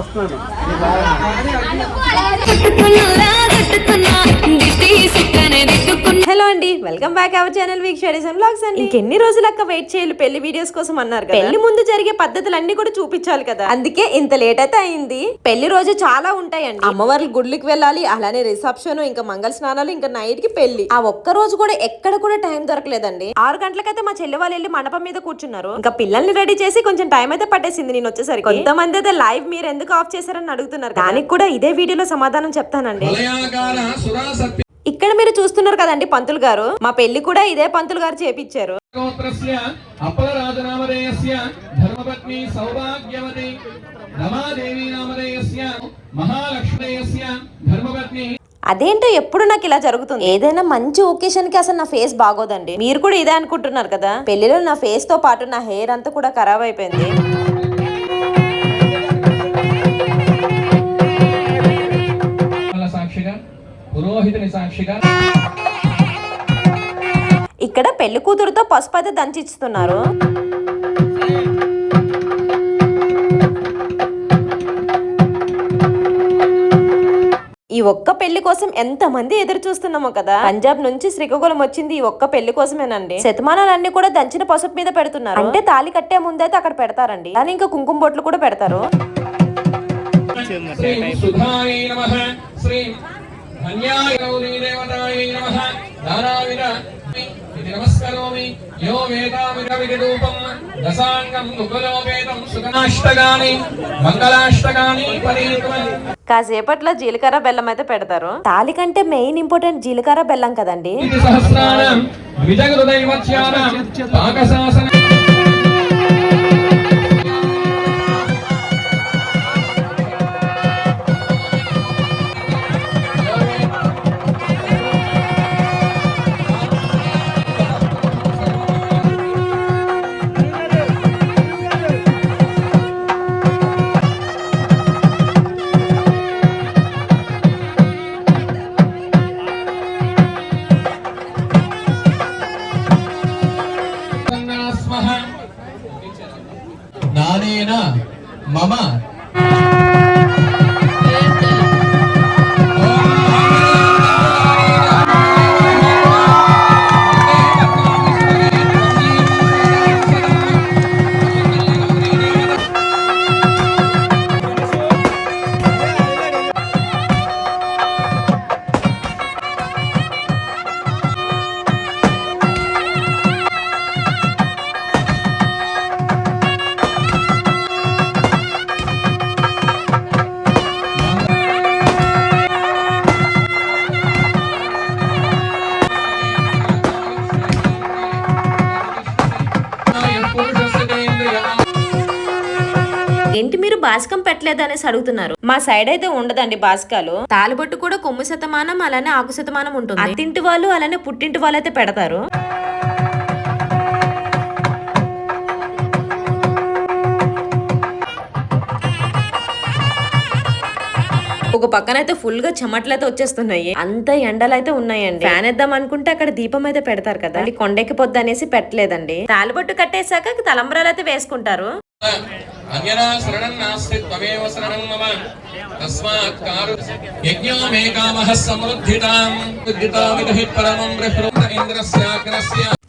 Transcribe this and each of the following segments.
వస్తున్నాను. హలో అండి, welcome back our channel week studies and vlogs అండి. ఇంకెన్ని రోజులు అక్క వెయిట్ చేయాలి పెళ్లి వీడియోస్ కోసం అన్నారు కదా. పెళ్లి ముందు జరిగే పద్ధతులన్నీ కూడా చూపించాలి కదా, అందుకే ఇంత లేట్ అయితే అయింది. పెళ్లి రోజు చాలా ఉంటాయండి. అమ్మవార్లు గుడ్లకి వెళ్ళాలి, అలానే రిసెప్షన్, ఇంకా మంగళ స్నానాలు, ఇంకా నైట్ కి పెళ్లి. ఆ ఒక్క రోజు కూడా ఎక్కడ కూడా టైం దొరకలేదండి. 6 గంటలకైతే మా చెల్లి వాళ్ళు వెళ్ళి మండపం మీద కూర్చున్నారు. ఇంకా పిల్లల్ని రెడీ చేసి కొంచెం టైం అయితే పట్టేసింది నేను వచ్చేసరికి. కొంతమంది అయితే లైవ్ మీరు ఎందుకు ఆఫ్ చేశారని అడుగుతున్నారు, దానికి కూడా ఇదే వీడియోలో సమాధానం చెప్తానండి. ఇక్కడ మీరు చూస్తున్నారు కదండి పంతులు గారు, మా పెళ్లి కూడా ఇదే పంతులు గారు చేపించారు. అదేంటో ఎప్పుడు నాకు ఇలా జరుగుతుంది. ఏదైనా మంచి ఒకేషన్ కి అసలు నా ఫేస్ బాగోదండి. మీరు కూడా ఇదే అనుకుంటున్నారు కదా. పెళ్లిలో నా ఫేస్ తో పాటు నా హెయిర్ అంతా కూడా ఖరాబ్ అయిపోయింది. ఇక్కడ పెళ్లి కూతురుతో పసుపు అయితే దంచిస్తున్నారు. ఈ ఒక్క పెళ్లి కోసం ఎంత మంది ఎదురు చూస్తున్నామో కదా. పంజాబ్ నుంచి శ్రీకాకుళం వచ్చింది ఈ ఒక్క పెళ్లి కోసమేనండి. శతమానాలన్నీ కూడా దంచిన పసుపు మీద పెడుతున్నారు. అంటే తాళి కట్టే ముందైతే అక్కడ పెడతారండి, కానీ ఇంకా కుంకుమ బొట్లు కూడా పెడతారు. కాసేపట్లో జీలకర్ర బెల్లం అయితే పెడతారు. తాళి కంటే మెయిన్ ఇంపార్టెంట్ జీలకర్ర బెల్లం కదండి. నానేనా మమ ఏంటి మీరు బాసికం పెట్టలేదు అనేసి అడుగుతున్నారు. మా సైడ్ అయితే ఉండదండి బాసికాలు. తాలిబొట్టు కూడా కొమ్ము శతమానం, అలానే ఆకు శతమానం ఉంటుంది. అత్తింటి వాళ్ళు అలానే పుట్టింటి వాళ్ళు అయితే పెడతారు. ఒక పక్కన అయితే ఫుల్ గా చెమట్లు అయితే వచ్చేస్తున్నాయి. అంత ఎండలు అయితే ఉన్నాయండి. ఫ్యాన్ వేద్దాం అనుకుంటే అక్కడ దీపం అయితే పెడతారు కదా, కొండెక్కి పొద్దు అనేసి పెట్టలేదండి. తాలిబొట్టు కట్టేశాక తలంబ్రాలు అయితే వేసుకుంటారు.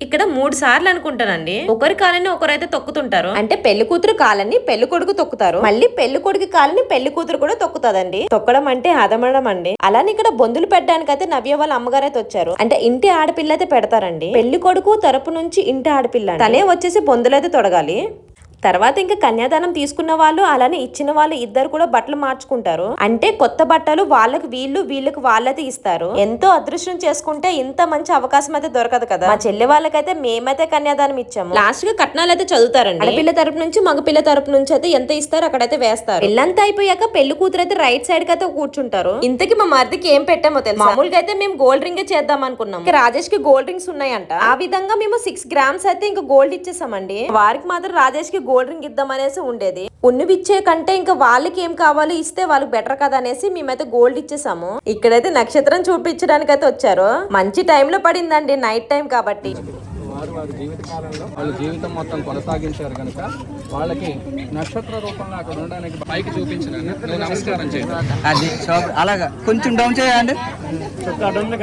ఇక్కడ 3 సార్లు అనుకుంటానండి. ఒకరి కాలని ఒకరైతే తొక్కుతుంటారు. అంటే పెళ్లి కూతురు కాలని పెళ్లి కొడుకు తొక్కుతారు, మళ్ళీ పెళ్లి కొడుకు కాలని పెళ్లి కూతురు కూడా తొక్కుతాదండి. తొక్కడం అంటే అదమడం అండి. అలానే ఇక్కడ బొందులు పెట్టడానికి అయితే నవ్య వాళ్ళ అమ్మగారు అయితే వచ్చారు. అంటే ఇంటి ఆడపిల్ల అయితే పెడతారండి. పెళ్లి కొడుకు తరపు నుంచి ఇంటి ఆడపిల్ల తనే వచ్చేసి బొందులు అయితే తొడగాలి. తర్వాత ఇంకా కన్యాదానం తీసుకున్న వాళ్ళు అలానే ఇచ్చిన వాళ్ళు ఇద్దరు కూడా బట్టలు మార్చుకుంటారు. అంటే కొత్త బట్టలు వాళ్ళకి వీళ్ళకి వాళ్ళైతే ఇస్తారు. ఎంతో అదృష్టం చేసుకుంటే ఇంత మంచి అవకాశం అయితే దొరకదు కదా. మా చెల్లె వాళ్ళకైతే మేమైతే కన్యాదానం ఇచ్చాము. లాస్ట్ గా కట్నాలు అయితే చదువుతారండి. ఆడపిల్ల తరపు నుంచి మగపిల్ల తరపు నుంచి అయితే ఎంత ఇస్తారు అక్కడైతే వేస్తారు. పెళ్ళంతా అయిపోయాక పెళ్లి కూతురు అయితే రైట్ సైడ్ కి అయితే కూర్చుంటారు. ఇంతకి మా మరిదికి ఏం పెట్టామో తెలుసు. మామూలుగా అయితే మేము గోల్డ్ రింగే చేద్దాం అనుకున్నాం. రాజేష్ కి గోల్డ్ రింగ్స్ ఉన్నాయంట. ఆ విధంగా మేము 6 గ్రామ్స్ అయితే ఇంకా గోల్డ్ ఇచ్చేసామండి. వారికి మాత్రం రాజేష్ కి గోల్డ్ రింగ్ ఇద్దాం అనేసి ఉండేది. ఉన్నవిచ్చే కంటే ఇంకా వాళ్ళకి ఏం కావాలో ఇస్తే వాళ్ళకి బెటర్ కదా అనేసి మేమైతే గోల్డ్ ఇచ్చేసాము. ఇక్కడైతే నక్షత్రం చూపించడానికి అయితే వచ్చారు. మంచి టైంలో పడిందండి, నైట్ టైం కాబట్టి. వారి జీవిత కాలంలో వాళ్ళ జీవితం మొత్తం కొనసాగించారు కనుక వాళ్ళకి నక్షత్ర రూపంలో అక్కడ ఉండడానికి పైకి చూపించిన నమస్కారం చేయండి. అది అలాగా కొంచెం డౌన్ చేయండి.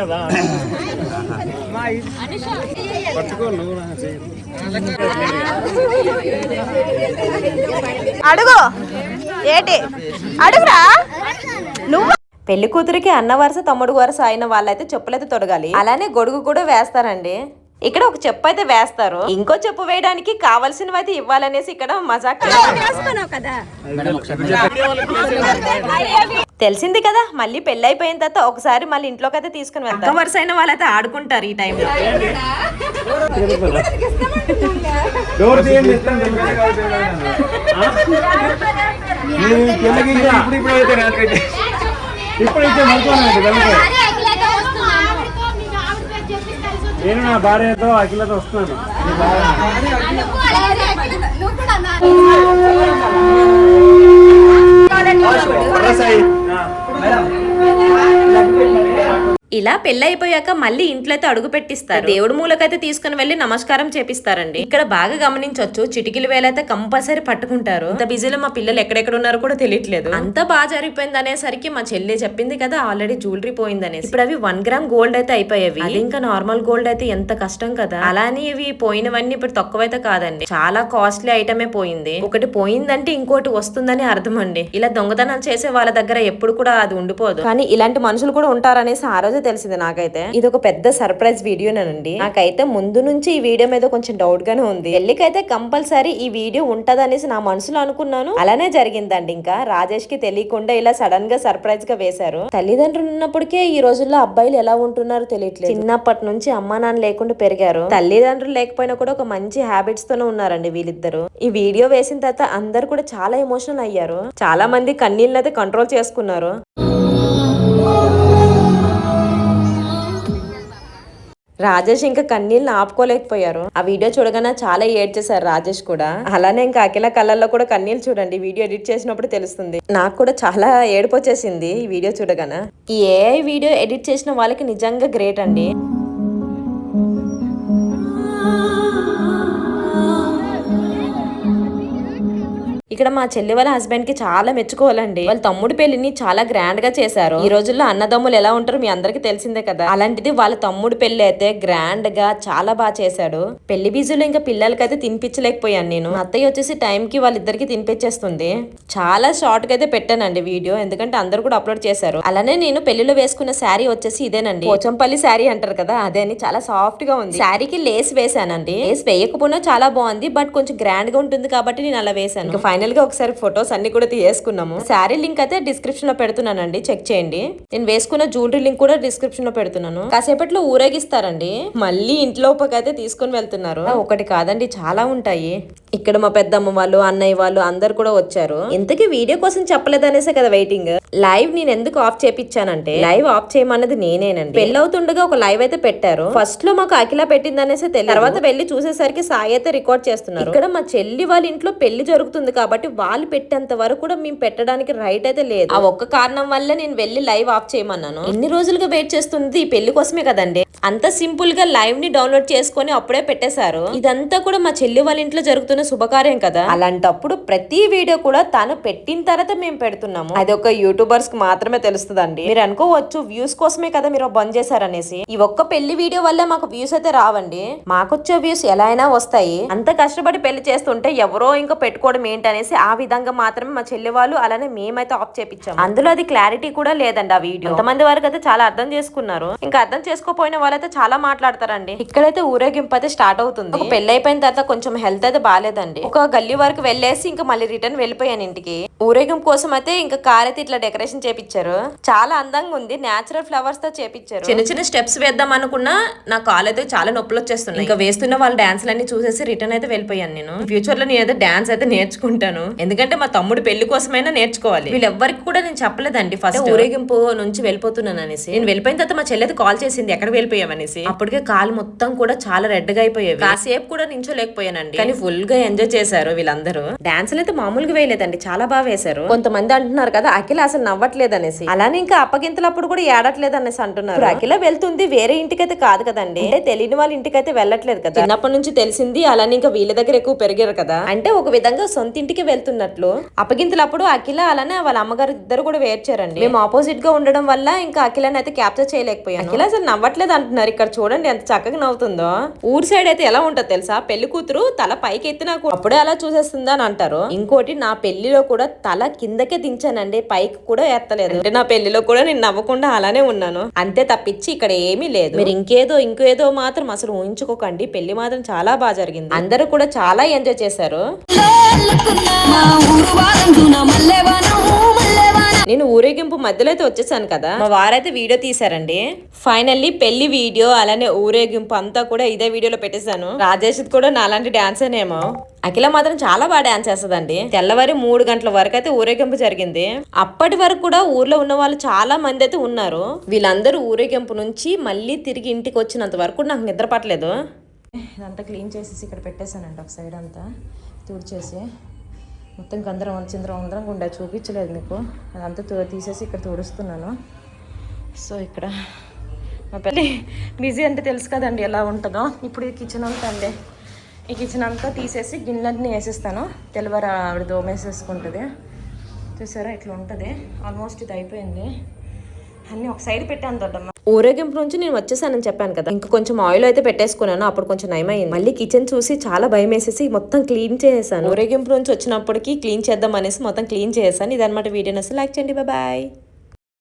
కదా అడుగు ఏటి అడుగురా నువ్వు. పెళ్లి కూతురికి అన్న వరుస తమ్ముడు వరుస అయిన వాళ్ళైతే చెప్పులైతే తొడగాలి, అలానే గొడుగు కూడా వేస్తారండి. ఇక్కడ ఒక చెప్పు అయితే వేస్తారు, ఇంకో చెప్పు వేయడానికి కావాల్సినవి అయితే ఇవ్వాలనేసి ఇక్కడ మజాక్. తెలిసింది కదా, మళ్ళీ పెళ్లి అయిపోయిన తర్వాత ఒకసారి మళ్ళీ ఇంట్లోకి అయితే తీసుకుని వెళ్తారు. వరుస అయిన వాళ్ళైతే ఆడుకుంటారు ఈ టైంలో. నేను నా భార్యతో అఖిలతో వస్తున్నాను. ఇలా పెళ్లి అయిపోయాక మళ్ళీ ఇంట్లో అయితే అడుగు పెట్టిస్తారు. దేవుడి మూలకైతే తీసుకుని వెళ్లి నమస్కారం చేపిస్తారండి. ఇక్కడ బాగా గమనించవచ్చు, చిటికిల వేలైతే కంపల్సరీ పట్టుకుంటారు. ఇంత బిజీలో మా పిల్లలు ఎక్కడెక్కడ ఉన్నారో కూడా తెలియట్లేదు. అంతా బాగా జరిగిపోయింది అనేసరికి మా చెల్లి చెప్పింది కదా ఆల్రెడీ జ్యువెలరీ పోయిందనేసి. ఇప్పుడు అవి 1 గ్రామ్ గోల్డ్ అయితే అయిపోయేవి. అది ఇంకా నార్మల్ గోల్డ్ అయితే ఎంత కష్టం కదా. అలానే ఇవి పోయినవన్నీ ఇప్పుడు తక్కువైతే కాదండి, చాలా కాస్ట్లీ ఐటమే పోయింది. ఒకటి పోయిందంటే ఇంకోటి వస్తుందని అర్థం అండి. ఇలా దొంగతనం చేసే వాళ్ళ దగ్గర ఎప్పుడు కూడా అది ఉండిపోదు. కానీ ఇలాంటి మనుషులు కూడా ఉంటారనేసి ఆ రోజు తెలిసింది నాకైతే. ఇది ఒక పెద్ద సర్ప్రైజ్ వీడియోనండి. నాకైతే ముందు నుంచి ఈ వీడియో మీద కొంచెం డౌట్ గానే ఉంది. పెళ్లికైతే కంపల్సరీ ఈ వీడియో ఉంటదనేసి నా మనసులో అనుకున్నాను. అలానే జరిగిందండి. ఇంకా రాజేష్ కి తెలియకుండా ఇలా సడన్ గా సర్ప్రైజ్ గా వేశారు. తల్లిదండ్రులు ఉన్నప్పటికే ఈ రోజుల్లో అబ్బాయిలు ఎలా ఉంటున్నారో తెలియట్లేదు. చిన్నప్పటి నుంచి అమ్మా నాన్న లేకుండా పెరిగారు. తల్లిదండ్రులు లేకపోయినా కూడా ఒక మంచి హ్యాబిట్స్ తోనే ఉన్నారండి వీళ్ళిద్దరు. ఈ వీడియో వేసిన తర్వాత అందరు కూడా చాలా ఎమోషనల్ అయ్యారు. చాలా మంది కన్నీళ్ళని అయితే కంట్రోల్ చేసుకున్నారు. రాజేష్ ఇంకా కన్నీళ్ళని ఆపుకోలేకపోయారు. ఆ వీడియో చూడగానే చాలా ఏడ్చేశారు రాజేష్ కూడా. అలానే ఇంకా అఖిల కళ్ళల్లో కూడా కన్నీళ్ళు చూడండి, వీడియో ఎడిట్ చేసినప్పుడు తెలుస్తుంది. నాకు కూడా చాలా ఏడుపు వచ్చేసింది ఈ వీడియో చూడగానే. ఈ ఏఐ వీడియో ఎడిట్ చేసిన వాళ్ళకి నిజంగా గ్రేట్ అండి. ఇక్కడ మా చెల్లి వాళ్ళ హస్బెండ్ కి చాలా మెచ్చుకోవాలండి. వాళ్ళ తమ్ముడు పెళ్లిని చాలా గ్రాండ్ గా చేశారు. ఈ రోజుల్లో అన్నదమ్ములు ఎలా ఉంటారో మీ అందరికి తెలిసిందే కదా. అలాంటిది వాళ్ళ తమ్ముడు పెళ్లి అయితే గ్రాండ్ గా చాలా బాగా చేశాడు. పెళ్లి బీజులో ఇంకా పిల్లలకైతే తినిపించలేకపోయాను నేను. అత్తయ్య వచ్చేసి టైం కి వాళ్ళిద్దరికి తినిపించేస్తుంది. చాలా షార్ట్ గా అయితే పెట్టానండి వీడియో, ఎందుకంటే అందరు కూడా అప్లోడ్ చేశారు. అలానే నేను పెళ్లిలో వేసుకున్న శారీ వచ్చేసి ఇదేనండి, పోచంపల్లి శారీ అంటారు కదా అదే అని. చాలా సాఫ్ట్ గా ఉంది. శారీకి లేస్ వేసానండి. లేస్ వేయకపోయినా చాలా బాగుంది, బట్ కొంచెం గ్రాండ్ గా ఉంటుంది కాబట్టి నేను అలా వేసాను. ఫైనల్ గా ఒకసారి ఫొటోస్ అన్ని కూడా తీసుకున్నాము. శారీ లింక్ అయితే డిస్క్రిప్షన్ లో పెడుతున్నానండి, చెక్ చేయండి. నేను వేసుకున్న జ్యువెలరీ లింక్ కూడా డిస్క్రిప్షన్ లో పెడుతున్నాను. కాసేపట్లో ఊరేగిస్తారండి, మళ్ళీ ఇంట్లోపకైతే తీసుకుని వెళ్తున్నారు. ఒకటి కాదండి చాలా ఉంటాయి. ఇక్కడ మా పెద్దమ్మ వాళ్ళు, అన్నయ్య వాళ్ళు అందరు కూడా వచ్చారు. ఇంతకీ వీడియో కోసం చెప్పలేదనేసే కదా వెయిటింగ్. లైవ్ నేను ఎందుకు ఆఫ్ చేపించానంటే, లైవ్ ఆఫ్ చేయమన్నది నేనేనండి. పెళ్లి అవుతుండగా ఒక లైవ్ అయితే పెట్టారు. ఫస్ట్ లో మాకు అఖిల పెట్టిందనేసి తెలియదు. తర్వాత వెళ్ళి చూసేసరికి సాయి అయితే రికార్డ్ చేస్తున్నారు. ఇక్కడ మా చెల్లి వాళ్ళ ఇంట్లో పెళ్లి జరుగుతుంది కాబట్టి వాళ్ళు పెట్టేంత వరకు కూడా మేము పెట్టడానికి రైట్ అయితే లేదు. ఆ ఒక్క కారణం వల్ల నేను వెళ్ళి లైవ్ ఆఫ్ చేయమన్నాను. ఎన్ని రోజులుగా వెయిట్ చేస్తుంది ఈ పెళ్లి కోసమే కదండి. అంత సింపుల్ గా లైవ్ ని డౌన్లోడ్ చేసుకుని అప్పుడే పెట్టేశారు. ఇదంతా కూడా మా చెల్లి వాళ్ళ ఇంట్లో జరుగుతున్న శుభకార్యం కదా. అలాంటప్పుడు ప్రతి వీడియో కూడా తాను పెట్టిన తర్వాత మేము పెడుతున్నాము. అది ఒక యూట్యూబర్స్ కి మాత్రమే తెలుస్తుందండి. మీరు అనుకోవచ్చు వ్యూస్ కోసమే కదా మీరు బంద్ చేశారనేసి. ఈ ఒక్క పెళ్లి వీడియో వల్ల మాకు వ్యూస్ అయితే రావండి. మాకొచ్చే వ్యూస్ ఎలా అయినా వస్తాయి. అంత కష్టపడి పెళ్లి చేస్తుంటే ఎవరో ఇంకా పెట్టుకోవడం ఏంటనేసి ఆ విధంగా మాత్రమే మా చెల్లి వాళ్ళు అలానే మేమైతే ఆఫ్ చేపించాము. అందులో అది క్లారిటీ కూడా లేదండి ఆ వీడియో. కొంతమంది వరకు అయితే చాలా అర్థం చేసుకున్నారు, ఇంకా అర్థం చేసుకోపోయిన వాళ్ళైతే చాలా మాట్లాడతారండి. ఇక్కడైతే ఊరేగింపు అయితే స్టార్ట్ అవుతుంది. పెళ్లి అయిపోయిన తర్వాత కొంచెం హెల్త్ అయితే బాగాలేదండి. ఒక గల్లీ వరకు వెళ్ళేసి ఇంకా మళ్ళీ రిటర్న్ వెళ్ళిపోయాను ఇంటికి. ఊరేగింపు కోసం అయితే ఇంకా కార్ అయితే ఇట్లా డెకరేషన్ చేపించారు. చాలా అందంగా ఉంది, నేచురల్ ఫ్లవర్స్ తో చేపించారు. చిన్న చిన్న స్టెప్స్ వేద్దాం అనుకున్నా నా కాల్ అయితే చాలా నొప్పులు వచ్చేస్తున్నాయి. ఇంకా వేస్తున్న వాళ్ళ డాన్స్ లన్నీ చూసేసి రిటర్న్ అయితే వెళ్ళిపోయాను నేను. ఫ్యూచర్ లో నేనైతే డాన్స్ అయితే నేర్చుకుంటాను, ఎందుకంటే మా తమ్ముడు పెళ్లి కోసమైనా నేర్చుకోవాలి. వీళ్ళెవ్వరికి కూడా నేను చెప్పలేదండి ఫస్ట్ ఊరేగింపు నుంచి వెళ్ళిపోతున్నాను అనేసి. నేను వెళ్ళిపోయిన తర్వాత మా చెల్లెది కాల్ చేసింది ఎక్కడ వెళ్ళిపోయామనేసి. అప్పటికే కాలు మొత్తం కూడా చాలా రెడ్ గా అయిపోయేవి. కాసేపు కూడా నించోలేకపోయానండి. కానీ ఫుల్ గా ఎంజాయ్ చేశారు వీళ్ళందరూ. డాన్సులు అయితే మామూలుగా వేయలేదండి, చాలా బాగా వేశారు. కొంతమంది అంటున్నారు కదా అఖిల అసలు అసలు నవ్వట్లేదు అనేసి. అలానే ఇంకా అప్పగింతలప్పుడు కూడా ఏడట్లేదు అనేసి అంటున్నారు. అఖిల వెళ్తుంది వేరే ఇంటికైతే కాదు కదండి, అంటే తెలియని వాళ్ళ ఇంటికైతే వెళ్ళట్లేదు కదా. చిన్నప్పటి నుంచి తెలిసింది, అలానే ఇంకా వీళ్ళ దగ్గర ఎక్కువ పెరిగారు కదా, అంటే ఒక విధంగా సొంత ఇంటికి వెళ్తున్నట్లు. అప్పగింతలప్పుడు అఖిల అలానే వాళ్ళ అమ్మగారు ఇద్దరు కూడా వేర్చారండి. మేము ఆపోజిట్ గా ఉండడం వల్ల ఇంకా అఖిలని అయితే క్యాప్చర్ చేయలేకపోయాను. అఖిల అసలు నవ్వట్లేదు అంటున్నారు. ఇక్కడ చూడండి ఎంత చక్కగా నవ్వుతుందో. ఊరు సైడ్ అయితే ఎలా ఉంటుందో తెలుసా, పెళ్లి కూతురు తల పైకి ఎత్తినా అప్పుడే అలా చూసేస్తుందా అని అంటారు. ఇంకోటి నా పెళ్లిలో కూడా తల కిందకే దించానండి, పైకి కూడా ఎత్తలేదు. అంటే నా పెళ్లిలో కూడా నేను నవ్వకుండా అలానే ఉన్నాను అంతే తప్పించి ఇక్కడ ఏమీ లేదు. మీరు ఇంకేదో మాత్రం అసలు ఊహించుకోకండి. పెళ్లి మాత్రం చాలా బాగా జరిగింది. అందరూ కూడా చాలా ఎంజాయ్ చేశారు. నేను ఊరేగింపు మధ్యలో అయితే వచ్చేసాను కదా, మా వారైతే వీడియో తీసారండి. ఫైనల్లీ పెళ్లి వీడియో అలానే ఊరేగింపు అంతా కూడా ఇదే వీడియోలో పెట్టేశాను. రాజేష్ కూడా నాలాంటి డాన్స్ ఏమో. అఖిల మాత్రం చాలా బాగా డాన్స్ చేస్తుందండి. తెల్లవారి 3 గంటల వరకు అయితే ఊరేగింపు జరిగింది. అప్పటి వరకు కూడా ఊర్లో ఉన్న వాళ్ళు చాలా మంది అయితే ఉన్నారు. వీళ్ళందరూ ఊరేగింపు నుంచి మళ్ళీ తిరిగి ఇంటికి వచ్చినంత వరకు నాకు నిద్ర పట్టలేదు. ఇదంతా క్లీన్ చేసేసి ఇక్కడ పెట్టేశానండి. ఒక సైడ్ అంతా తుడిచేసి మొత్తం చిందరం ఉండే చూపించలేదు మీకు. అదంతా తీసేసి ఇక్కడ తుడుస్తున్నాను. సో ఇక్కడ మా పెళ్ళి బిజీ అంటే తెలుసు కదండి ఎలా ఉంటుందో. ఇప్పుడు ఈ కిచెన్ అంతా అండి, ఈ కిచెన్ అంతా తీసేసి గిన్నెలన్నీ వేసేస్తాను. తెల్లవారు ఆవిడ దోమేసేసుకుంటుంది. చూసారా ఇట్లా ఉంటుంది. ఆల్మోస్ట్ ఇది అయిపోయింది. అన్నీ ఒక సైడ్ పెట్టాను దొడ్డమ్మ. ఊరేగింపు నుంచి నేను వచ్చేసానని చెప్పాను కదా, ఇంకా కొంచెం ఆయిల్ అయితే పెట్టేసుకున్నాను. అప్పుడు కొంచెం నయమైంది. మళ్ళీ కిచెన్ చూసి చాలా భయం వేసేసి మొత్తం క్లీన్ చేసేసాను. ఊరేగింపు నుంచి వచ్చినప్పటికీ క్లీన్ చేద్దాం అనేసి మొత్తం క్లీన్ చేసేసాను. ఇదన్నమాట వీడియో. లైక్ చేయండి. బాయ్.